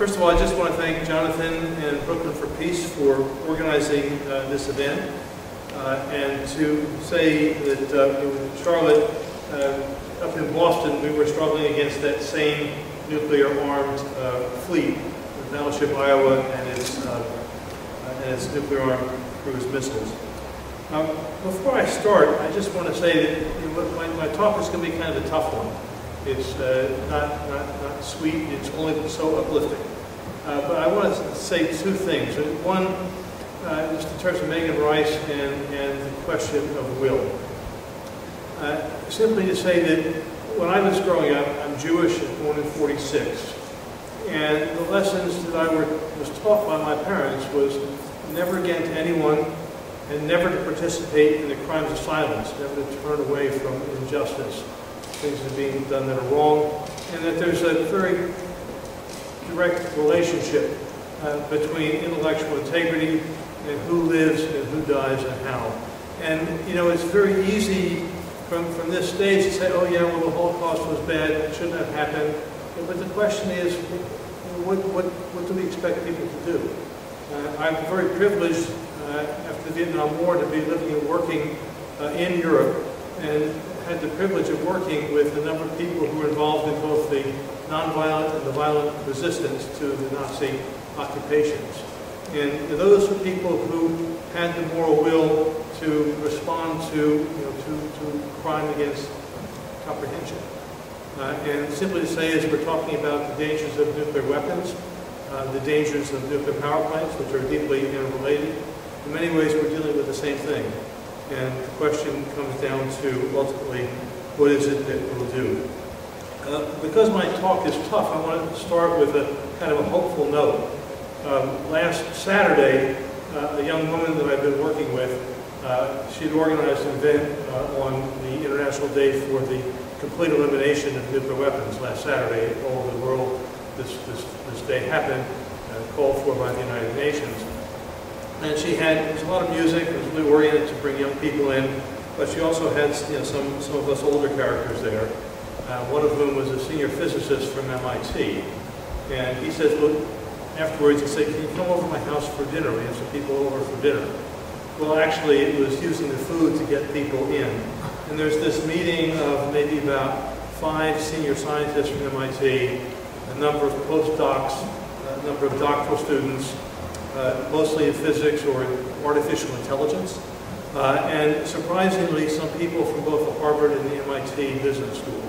First of all, I just want to thank Jonathan and Brooklyn for Peace for organizing this event, and to say that in Charlotte, up in Boston, we were struggling against that same nuclear-armed fleet, the battleship Iowa and its nuclear-armed cruise missiles. Before I start, I just want to say that my talk is going to be kind of a tough one. It's not sweet, it's only so uplifting. But I want to say two things. One, just in terms of Megan Rice and the question of will. Simply to say that when I was growing up, I'm Jewish and born in '46. And the lessons that I was taught by my parents was never again to anyone, and never to participate in the crimes of silence, never to turn away from injustice, things that are being done that are wrong, and that there's a very direct relationship between intellectual integrity and who lives and who dies and how. And, you know, it's very easy from this stage to say, oh yeah, well, the Holocaust was bad, it shouldn't have happened. But the question is, what do we expect people to do? I'm very privileged after the Vietnam War to be living and working in Europe, and had the privilege of working with a number of people who were involved in both the nonviolent and the violent resistance to the Nazi occupations. And those were people who had the moral will to respond to crime against comprehension. And simply to say is we're talking about the dangers of nuclear weapons, the dangers of nuclear power plants, which are deeply interrelated. In many ways, we're dealing with the same thing. And the question comes down to, ultimately, what is it that we'll do? Because my talk is tough, I want to start with a kind of a hopeful note. Last Saturday, a young woman that I've been working with, she'd organized an event on the International Day for the Complete Elimination of Nuclear Weapons last Saturday. All over the world, this day happened, called for by the United Nations. And there was a lot of music. It was really oriented to bring young people in, but she also had some of us older characters there. One of whom was a senior physicist from MIT, and he said, look, afterwards he said, can you come over to my house for dinner? We have some people over for dinner. Well, actually, it was using the food to get people in. And there's this meeting of maybe about 5 senior scientists from MIT, a number of postdocs, a number of doctoral students, mostly in physics or in artificial intelligence, and surprisingly, some people from both the Harvard and the MIT business schools.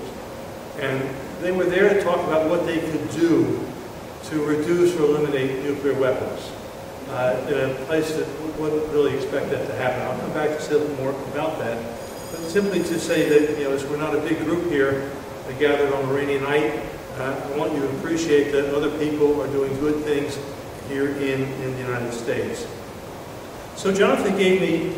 And they were there to talk about what they could do to reduce or eliminate nuclear weapons in a place that wouldn't really expect that to happen. I'll come back to say a little more about that, but simply to say that, as we're not a big group here, gathered on a rainy night, I want you to appreciate that other people are doing good things here in the United States. So Jonathan gave me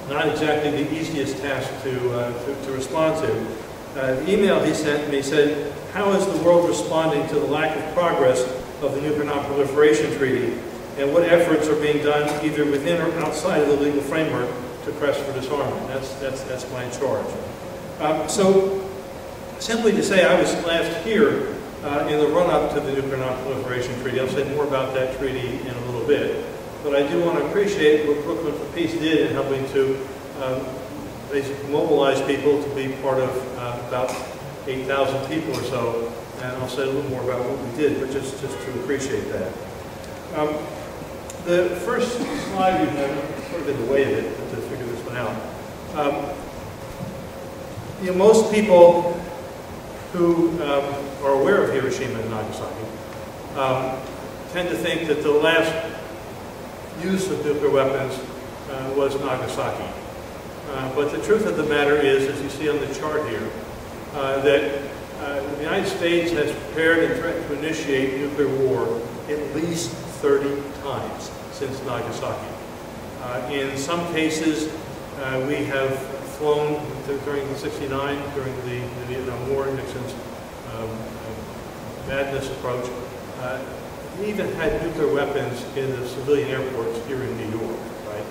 not exactly the easiest task to respond to. The email he sent me said, how is the world responding to the lack of progress of the Nuclear Non-Proliferation Treaty, and what efforts are being done either within or outside of the legal framework to press for disarmament? That's my charge. So simply to say I was last here in the run-up to the Nuclear Non-Proliferation Treaty. I'll say more about that treaty in a little bit. But I do want to appreciate what Brooklyn for Peace did in helping to basically mobilize people to be part of about 8,000 people or so. And I'll say a little more about what we did, but just to appreciate that. The first slide we have, I'm sort of in the way of it, to figure this one out. Most people who are aware of Hiroshima and Nagasaki tend to think that the last use of nuclear weapons was Nagasaki. But the truth of the matter is, as you see on the chart here, that the United States has prepared and threatened to initiate nuclear war at least 30 times since Nagasaki. In some cases, we have flown during '69, during the Vietnam War, Nixon's madness approach. We even had nuclear weapons in the civilian airports here in New York, right?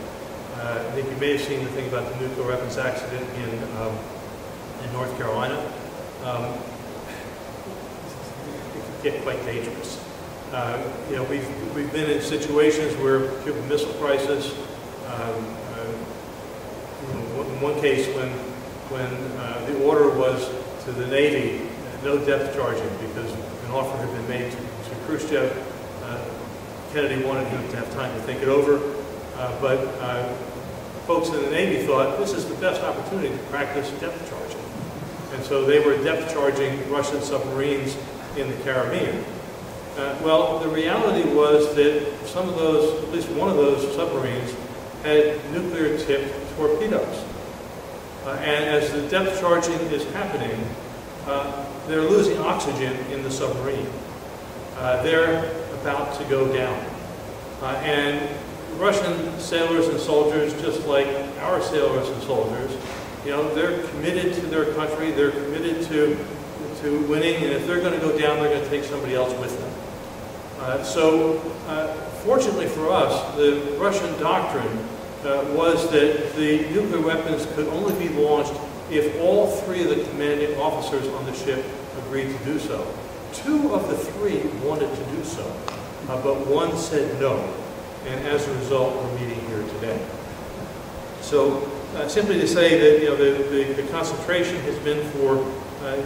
I think you may have seen the thing about the nuclear weapons accident in North Carolina. It could get quite dangerous. You know, we've been in situations where Cuban Missile Crisis. In one case, when the order was to the Navy, no depth charging, because an offer had been made to Khrushchev. Kennedy wanted him to have time to think it over, but folks in the Navy thought this is the best opportunity to practice depth charging. And so they were depth charging Russian submarines in the Caribbean. Well, the reality was that some of those, at least one of those submarines, had nuclear-tipped torpedoes. And as the depth charging is happening, they're losing oxygen in the submarine. They're about to go down. And Russian sailors and soldiers, just like our sailors and soldiers, you know, they're committed to their country, they're committed to winning, and if they're going to go down, they're going to take somebody else with them. Fortunately for us, the Russian doctrine was that the nuclear weapons could only be launched if all three of the commanding officers on the ship agreed to do so. Two of the three wanted to do so, but one said no, and as a result, we're meeting here today. So, simply to say that, you know, the concentration has been for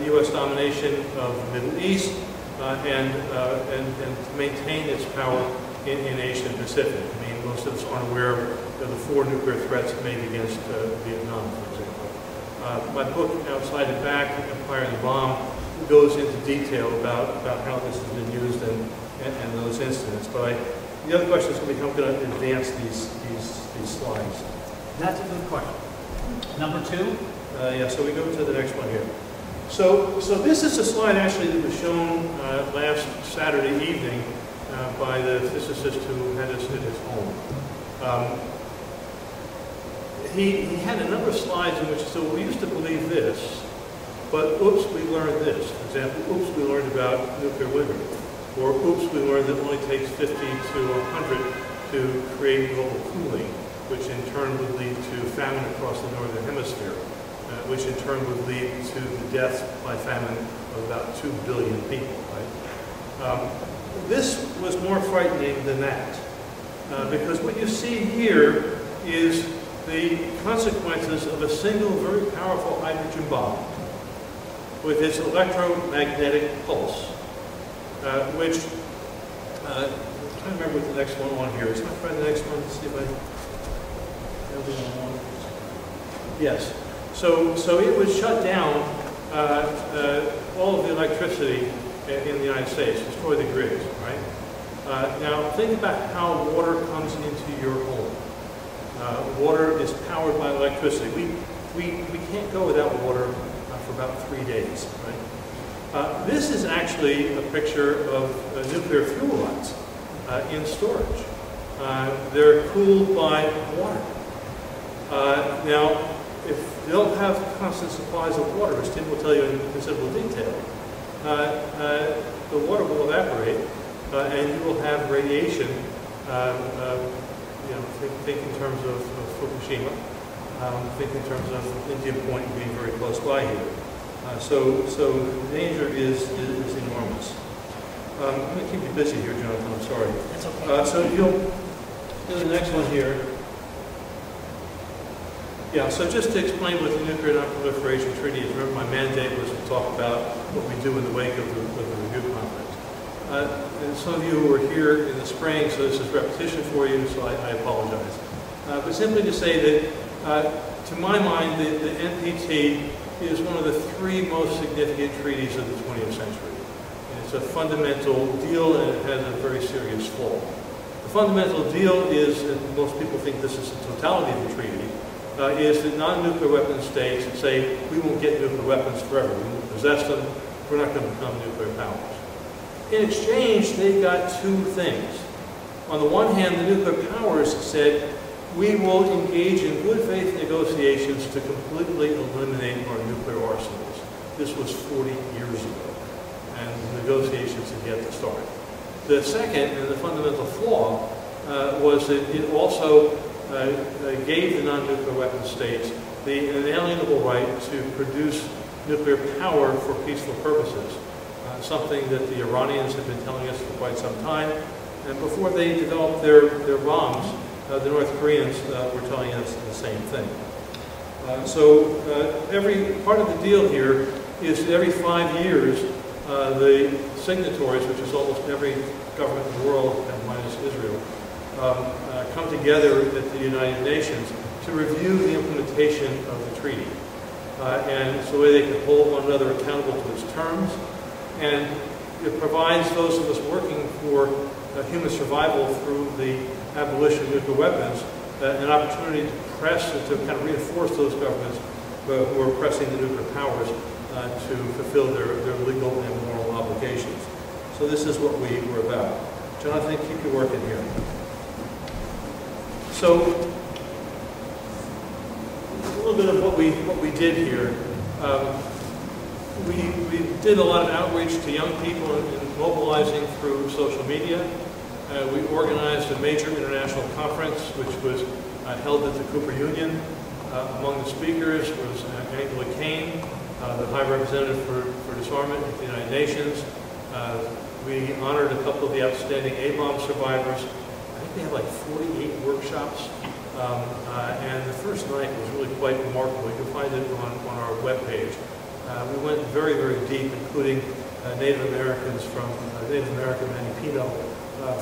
U.S. domination of the Middle East and to maintain its power in Asia and Pacific. I mean, most of us aren't aware of the 4 nuclear threats made against Vietnam, for example. My book, Outside and Back, Empire and the Bomb, goes into detail about how this has been used and those incidents. But the other question is going to be how I'm going to advance these slides. That's a good question. Number 2? Yeah, so we go to the next one here. So this is a slide actually that was shown last Saturday evening by the physicist who had us at his home. He had a number of slides in which, so we used to believe this, but oops, we learned this. For example, oops, we learned about nuclear winter. Or oops, we learned that it only takes 50 to 100 to create global cooling, which in turn would lead to famine across the northern hemisphere, which in turn would lead to the death by famine of about 2 billion people, right? This was more frightening than that, because what you see here is the consequences of a single very powerful hydrogen bomb with its electromagnetic pulse, which, I'm trying to remember what the next one on here is. Can I find the next one? Let's see if I... Yes. So it would shut down all of the electricity in the United States, destroy the grids, right? Now think about how water comes into your home. Water is powered by electricity. We can't go without water for about 3 days, right? This is actually a picture of nuclear fuel rods in storage. They're cooled by water. Now, if they'll have constant supplies of water, as Tim will tell you in considerable detail, the water will evaporate, and you will have radiation. You know, think in terms of Fukushima. Think in terms of Indian Point being very close by here. So the danger is enormous. I'm going to keep you busy here, Jonathan. I'm sorry. That's okay. So you'll do the next one here. Yeah, so just to explain what the Nuclear Non-Proliferation Treaty is, remember my mandate was to talk about what we do in the wake of the review conference. And some of you were here in the spring, so this is repetition for you, so I apologize. But simply to say that, to my mind, the NPT is one of the 3 most significant treaties of the 20th century. And it's a fundamental deal, and it has a very serious flaw. The fundamental deal is, and most people think this is the totality of the treaty, is that non-nuclear weapon states say, we won't get nuclear weapons forever. We won't possess them. We're not going to become nuclear powers. In exchange, they got 2 things. On the one hand, the nuclear powers said, we will engage in good faith negotiations to completely eliminate our nuclear arsenals. This was 40 years ago, and the negotiations had yet to start. The second, and the fundamental flaw, was that it also gave the non-nuclear weapon states the inalienable right to produce nuclear power for peaceful purposes. something that the Iranians have been telling us for quite some time. And before they developed their bombs, the North Koreans were telling us the same thing. Every part of the deal here is that every 5 years, the signatories, which is almost every government in the world, minus Israel, come together at the United Nations to review the implementation of the treaty. And so they can hold one another accountable to its terms. And it provides those of us working for human survival through the abolition of nuclear weapons an opportunity to press and to kind of reinforce those governments who are pressing the nuclear powers to fulfill their legal and moral obligations. So this is what we were about. Jonathan, keep your work in here. So a little bit of what we did here. We did a lot of outreach to young people and mobilizing through social media. We organized a major international conference, which was held at the Cooper Union. Among the speakers was Angela Kane, the High Representative for Disarmament at the United Nations. We honored a couple of the outstanding A-bomb survivors. I think they had like 48 workshops. And the first night was really quite remarkable. You can find it on our webpage. We went very, very deep, including Native Americans from Native American Manny Pino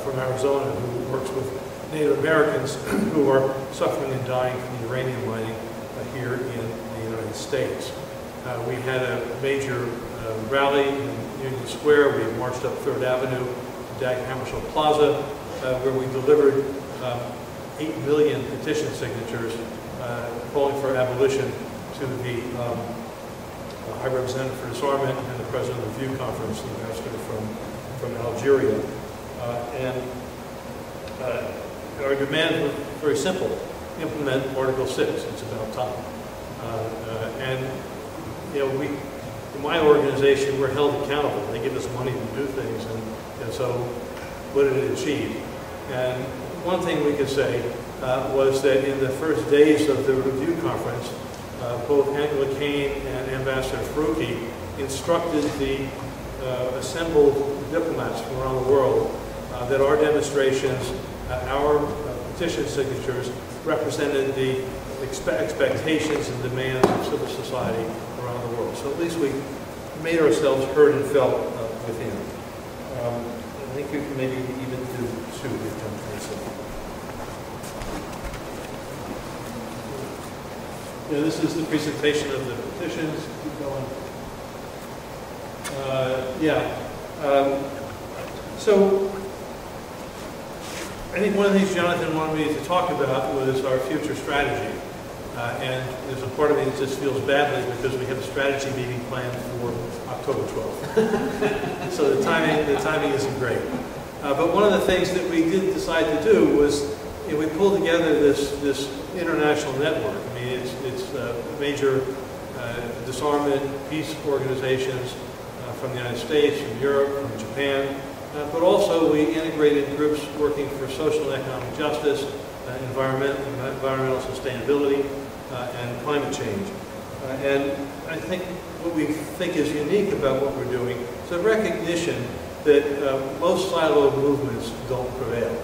from Arizona, who works with Native Americans who are suffering and dying from uranium mining here in the United States. We had a major rally in Union Square. We marched up 3rd Avenue to Dag Hammarskjöld Plaza, where we delivered 8 million petition signatures calling for abolition to the High Representative for Disarmament and the President of the Review Conference, the ambassador from Algeria. Our demand was very simple: implement Article 6. It's about time. In my organization, we're held accountable. They give us money to do things, and so what did it achieve? And one thing we could say was that in the first days of the review conference, both Angela Kane and Ambassador Faruqi instructed the assembled diplomats from around the world that our demonstrations, our petition signatures, represented the expectations and demands of civil society around the world. So at least we made ourselves heard and felt within. I think you can maybe even do 2 if you come to this is the presentation of the petitions. Keep going. So I think one of the things Jonathan wanted me to talk about was our future strategy. And there's a part of me that just feels badly because we have a strategy meeting planned for October 12th. So the timing isn't great. But one of the things that we did decide to do was we pulled together this international network. I mean, it's major disarmament, peace organizations from the United States, from Europe, from Japan, but also we integrated groups working for social and economic justice, environmental sustainability, and climate change. And I think what we think is unique about what we're doing is a recognition that most siloed movements don't prevail.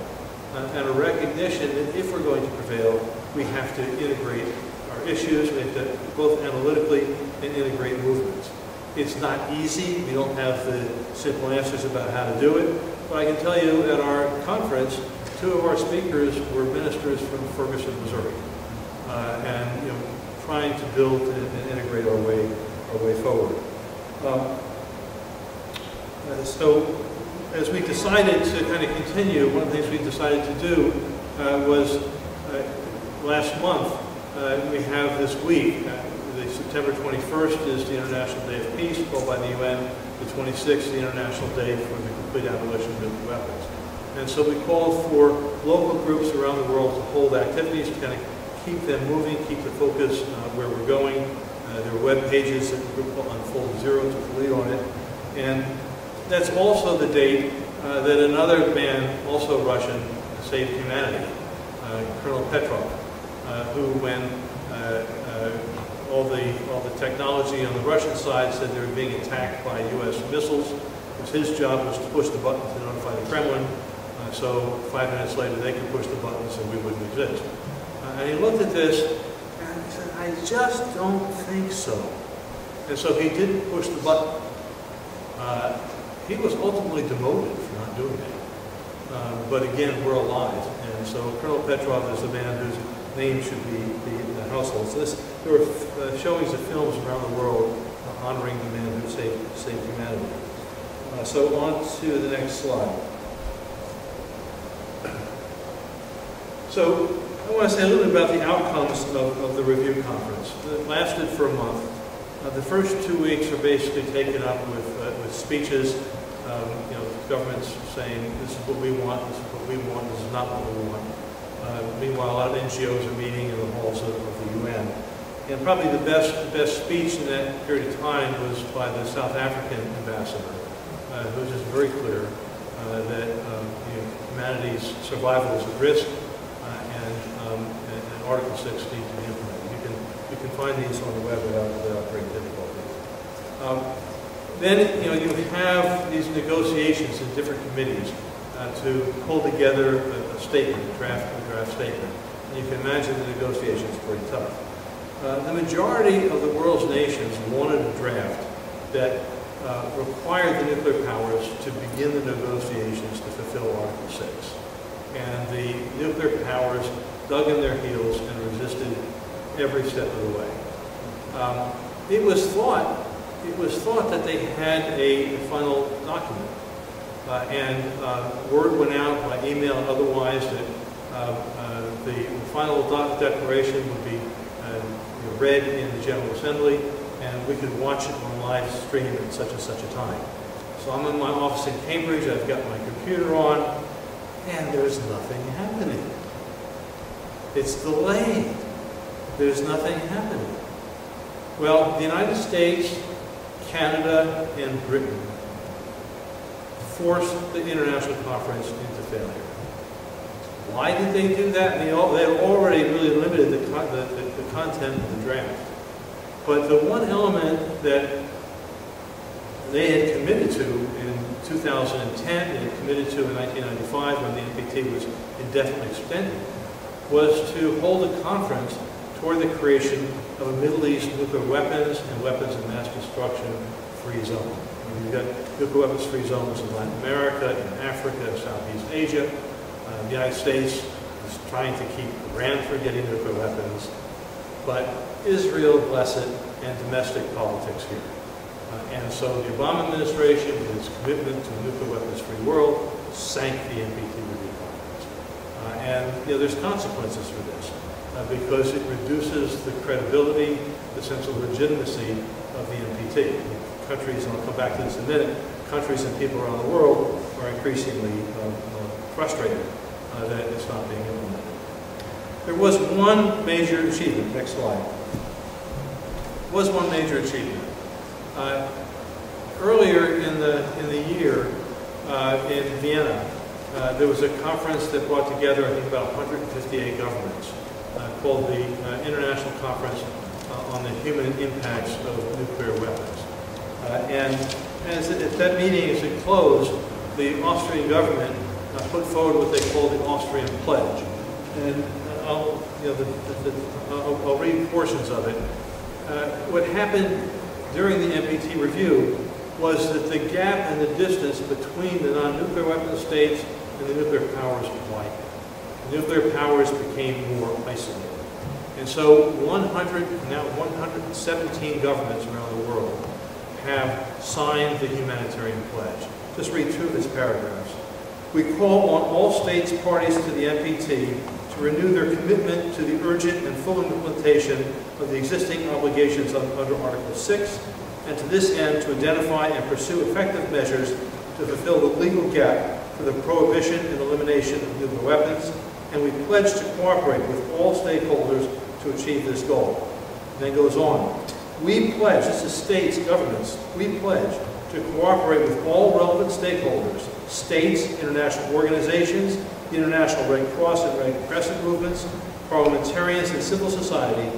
And a recognition that if we're going to prevail, we have to integrate our issues, we have to both analytically and integrate movements. It's not easy, we don't have the simple answers about how to do it, but I can tell you at our conference, 2 of our speakers were ministers from Ferguson, Missouri, and trying to build and integrate our way forward. So as we decided to kind of continue, one of the things we decided to do was last month, we have this week, the September 21st is the International Day of Peace, called by the UN, the 26th, the International Day for the Complete Abolition of Nuclear Weapons. And so we called for local groups around the world to hold activities to kind of keep them moving, keep the focus where we're going. There are web pages that the group called Unfold Zero took the lead on it. And that's also the date that another man, also Russian, saved humanity, Colonel Petrov, who when all the technology on the Russian side said they were being attacked by U.S. missiles. It was his job was to push the button to notify the Kremlin. So 5 minutes later, they could push the buttons and we wouldn't exist. And he looked at this and he said, I just don't think so. And so he didn't push the button. He was ultimately demoted for not doing that. But again, we're alive. And so Colonel Petrov is the man whose name should be in the household. So there were showings of films around the world honoring the man who saved humanity. So on to the next slide. So I want to say a little bit about the outcomes of the review conference. It lasted for a month. The first 2 weeks are basically taken up with speeches, governments saying this is what we want, this is what we want, this is not what we want. Meanwhile, a lot of NGOs are meeting in the halls of the UN. And probably the best speech in that period of time was by the South African ambassador, who was just very clear that humanity's survival is at risk, and Article 6 needs to be implemented. You can find these on the web without great difficulty. Then you have these negotiations in different committees to pull together a statement, a draft statement. And you can imagine the negotiations are pretty tough. The majority of the world's nations wanted a draft that required the nuclear powers to begin the negotiations to fulfill Article 6. And the nuclear powers dug in their heels and resisted every step of the way. It was thought that they had a final document, and word went out by email and otherwise that the final declaration would be read in the General Assembly, and we could watch it on live stream at such and such a time. So I'm in my office in Cambridge, I've got my computer on, and there's nothing happening. It's delayed. There's nothing happening. Well, the United States, Canada, and Britain forced the international conference into failure. Why did they do that? They had already really limited the content of the draft. But the one element that they had committed to in 2010, they had committed to in 1995 when the NPT was indefinitely extended, was to hold a conference toward the creation of a Middle East nuclear weapons and weapons of mass destruction free zone. You've got nuclear weapons free zones in Latin America, in Africa, Southeast Asia. The United States is trying to keep Iran from getting nuclear weapons, but Israel, bless it, and domestic politics here. And so the Obama administration, with its commitment to a nuclear weapons-free world, sank the NPT review conference. And there's consequences for this, because it reduces the credibility, the sense of legitimacy of the NPT. Countries, and I'll come back to this in a minute, countries and people around the world are increasingly frustrated that it's not being implemented. There was one major achievement. Next slide. There was one major achievement. Earlier in the year in Vienna, there was a conference that brought together, I think, about 158 governments called the International Conference on the Human Impacts of Nuclear Weapons. And at that meeting, as it closed, the Austrian government put forward what they call the Austrian Pledge. And I'll read portions of it. What happened during the NPT review was that the gap and the distance between the non-nuclear weapon states and the nuclear powers widened. The nuclear powers became more isolated. And so 117 governments around the world have signed the humanitarian pledge. Just read two of its paragraphs. We call on all states parties to the NPT to renew their commitment to the urgent and full implementation of the existing obligations under Article 6, and to this end to identify and pursue effective measures to fulfill the legal gap for the prohibition and elimination of nuclear weapons, and we pledge to cooperate with all stakeholders to achieve this goal. And then goes on. We pledge, this is states, governments, we pledge to cooperate with all relevant stakeholders, states, international organizations, the International Red Cross and Red Crescent movements, parliamentarians and civil society,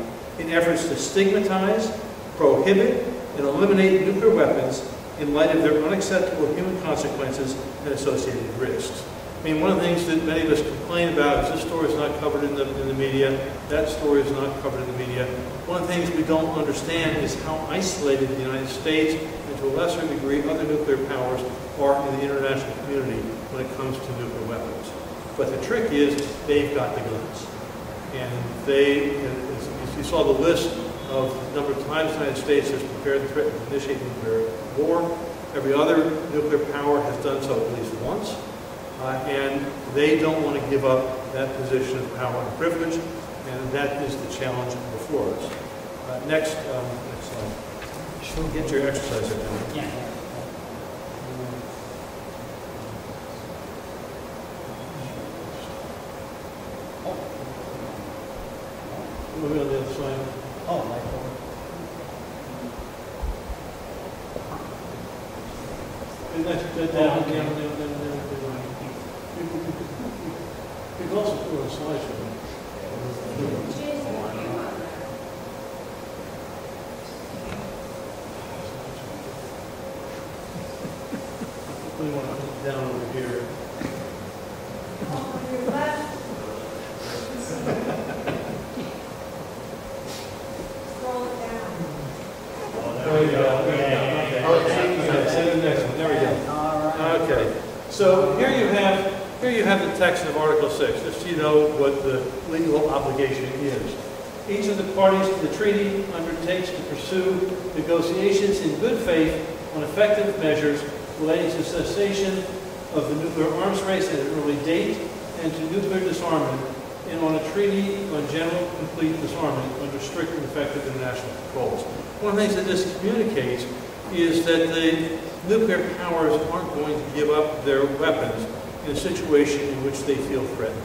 in efforts to stigmatize, prohibit, and eliminate nuclear weapons in light of their unacceptable human consequences and associated risks. I mean, one of the things that many of us complain about is this story is not covered in the media, that story is not covered in the media. One of the things we don't understand is how isolated the United States, and to a lesser degree other nuclear powers, are in the international community when it comes to nuclear weapons. But the trick is they've got the guns. And they, as you saw the list of the number of times the United States has prepared the threat to initiate nuclear war. Every other nuclear power has done so at least once. And they don't want to give up that position of power and privilege, and that is the challenge before us. Next slide. Sure. Get your exercise in now. Yeah. Moving on the other side. Oh, right forward. You can also put on a slideshow. We want to put it down over here. On your left. Scroll it down. There you go. Okay. Send the next one. There we go. All right. Okay. So here you have the text of Article 6, just so you know what the legal obligation is. Each of the parties to the treaty undertakes to pursue negotiations in good faith on effective measures relating to cessation of the nuclear arms race at an early date and to nuclear disarmament, and on a treaty on general complete disarmament under strict and effective international controls. One of the things that this communicates is that the nuclear powers aren't going to give up their weapons in a situation in which they feel threatened.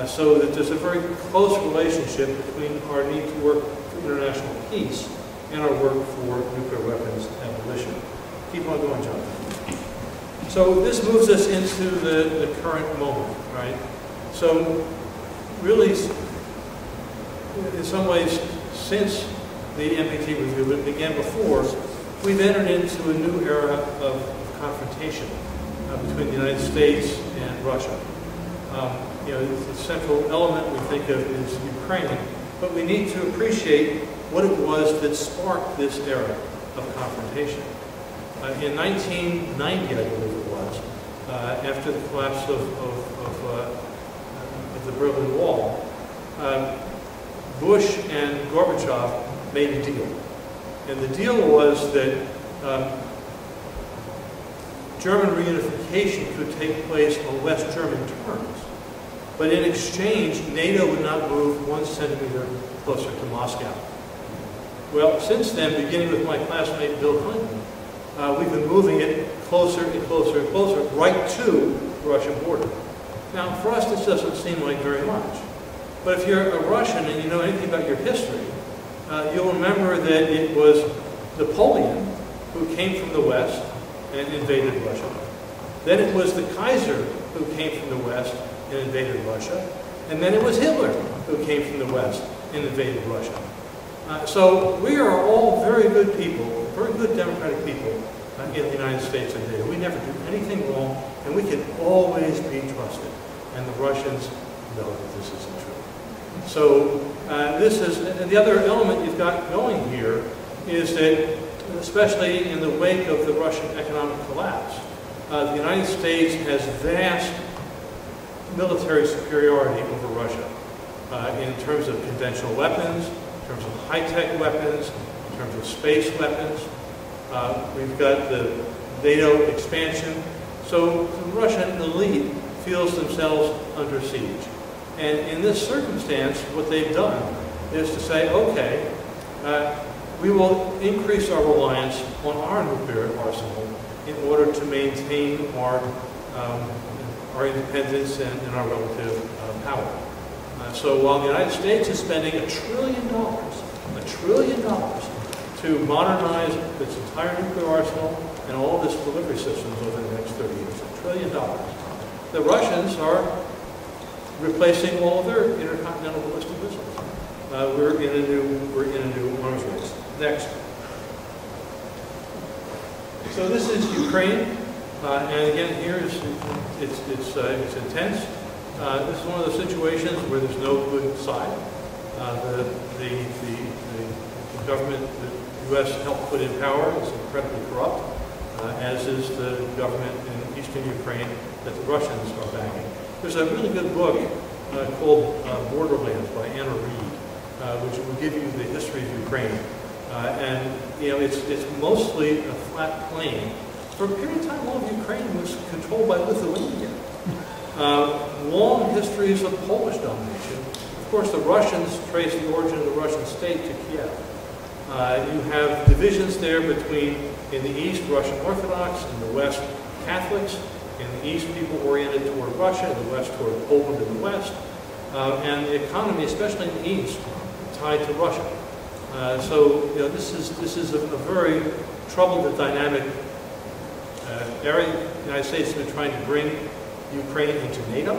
So that there's a very close relationship between our need to work for international peace and our work for nuclear weapons abolition. Keep on going, John. So this moves us into the current moment, right? So really, in some ways, since the NPT review, but it began before, we've entered into a new era of confrontation between the United States and Russia. The central element we think of is Ukraine, but we need to appreciate what it was that sparked this era of confrontation. In 1990, I believe it was, after the collapse of the Berlin Wall, Bush and Gorbachev made a deal. And the deal was that German reunification could take place on West German terms. But in exchange, NATO would not move 1 centimeter closer to Moscow. Well, since then, beginning with my classmate Bill Clinton, we've been moving it closer and closer and closer, right to the Russian border. Now, for us, this doesn't seem like very much. But if you're a Russian and you know anything about your history, you'll remember that it was Napoleon who came from the West and invaded Russia. Then it was the Kaiser who came from the West and invaded Russia. And then it was Hitler who came from the West and invaded Russia. So we are all very good people, very good democratic people in the United States and NATO. We never do anything wrong, and we can always be trusted. And the Russians know that this isn't true. So this is, and the other element you've got going here is that, especially in the wake of the Russian economic collapse, the United States has vast military superiority over Russia in terms of conventional weapons, in terms of high-tech weapons, in terms of space weapons. We've got the NATO expansion. So the Russian elite feels themselves under siege. And in this circumstance, what they've done is to say, okay, we will increase our reliance on our nuclear arsenal in order to maintain our independence and our relative power. So while the United States is spending $1 trillion to modernize its entire nuclear arsenal and all of its delivery systems over the next 30 years, $1 trillion, the Russians are replacing all of their intercontinental ballistic missiles. we're in a new arms race. Next. So this is Ukraine, and again here it's intense. This is one of those situations where there's no good side. The government the U.S. helped put in power is incredibly corrupt, as is the government in eastern Ukraine that the Russians are backing. There's a really good book called Borderlands by Anna Reid, which will give you the history of Ukraine. And it's mostly a flat plain. For a period of time, all of Ukraine was controlled by Lithuania. Long histories of Polish domination. Of course, the Russians trace the origin of the Russian state to Kiev. You have divisions there between, in the east, Russian Orthodox, in the west, Catholics. In the east, people oriented toward Russia, in the west, toward Poland in the west. And the economy, especially in the east, tied to Russia. So this is a very troubled and dynamic area. The United States has been trying to bring Ukraine into NATO.